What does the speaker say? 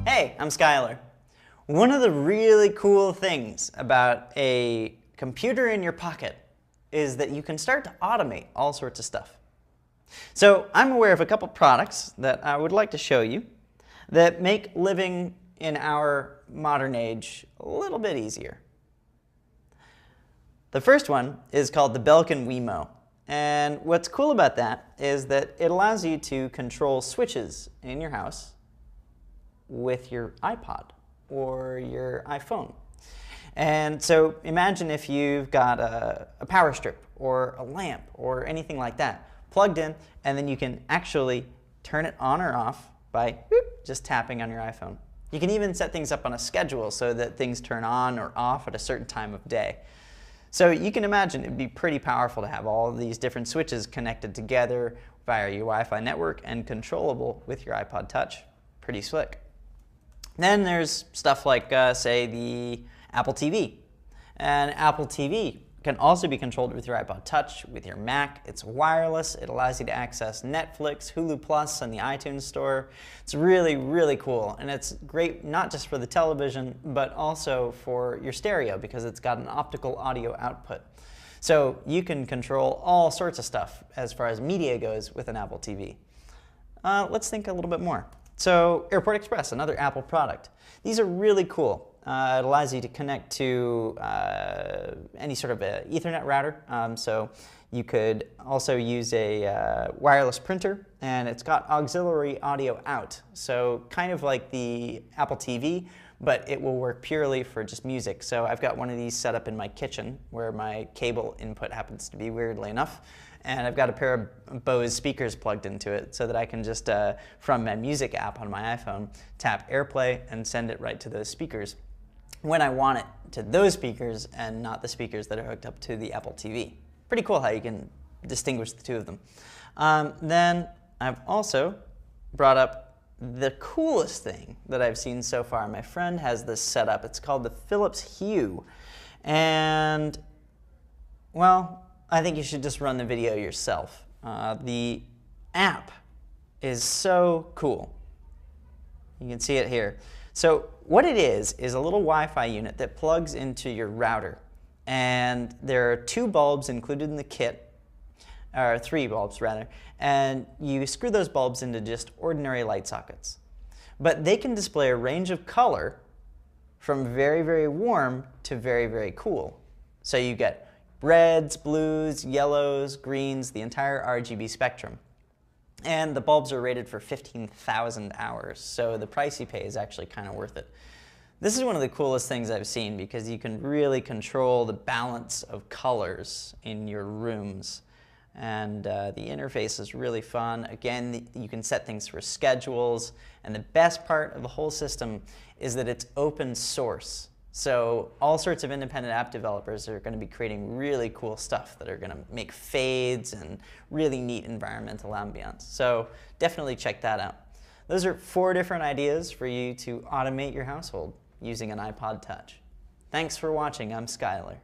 Hey, I'm Skylar. One of the really cool things about a computer in your pocket is that you can start to automate all sorts of stuff. So I'm aware of a couple products that I would like to show you that make living in our modern age a little bit easier. The first one is called the Belkin Wemo. And what's cool about that is that it allows you to control switches in your house with your iPod or your iPhone. And so imagine if you've got a power strip or a lamp or anything like that plugged in, and then you can actually turn it on or off by just tapping on your iPhone. You can even set things up on a schedule so that things turn on or off at a certain time of day. So you can imagine it'd be pretty powerful to have all of these different switches connected together via your Wi-Fi network and controllable with your iPod Touch. Pretty slick. Then there's stuff like, say, the Apple TV. And Apple TV can also be controlled with your iPod Touch, with your Mac. It's wireless. It allows you to access Netflix, Hulu Plus, and the iTunes Store. It's really, really cool. And it's great not just for the television, but also for your stereo because it's got an optical audio output. So you can control all sorts of stuff as far as media goes with an Apple TV. Let's think a little bit more. So Airport Express, another Apple product. These are really cool. It allows you to connect to any sort of a Ethernet router. So you could also use a wireless printer, and it's got auxiliary audio out. So kind of like the Apple TV, but it will work purely for just music. So I've got one of these set up in my kitchen where my cable input happens to be, weirdly enough. And I've got a pair of Bose speakers plugged into it so that I can just, from my music app on my iPhone, tap AirPlay and send it right to those speakers when I want it to those speakers and not the speakers that are hooked up to the Apple TV. Pretty cool how you can distinguish the two of them. Then I've also brought up the coolest thing that I've seen so far. My friend has this set up. It's called the Philips Hue. And, well, I think you should just run the video yourself. The app is so cool. You can see it here. So what it is a little Wi-Fi unit that plugs into your router. And there are 2 bulbs included in the kit, or 3 bulbs rather, and you screw those bulbs into just ordinary light sockets. But they can display a range of color from very, very warm to very, very cool. So you get reds, blues, yellows, greens, the entire RGB spectrum. And the bulbs are rated for 15,000 hours, so the price you pay is actually kind of worth it. This is one of the coolest things I've seen because you can really control the balance of colors in your rooms. And the interface is really fun. Again, you can set things for schedules. And the best part of the whole system is that it's open source. So all sorts of independent app developers are going to be creating really cool stuff that are going to make fades and really neat environmental ambience. So definitely check that out. Those are 4 different ideas for you to automate your household using an iPod Touch. Thanks for watching. I'm Skylar.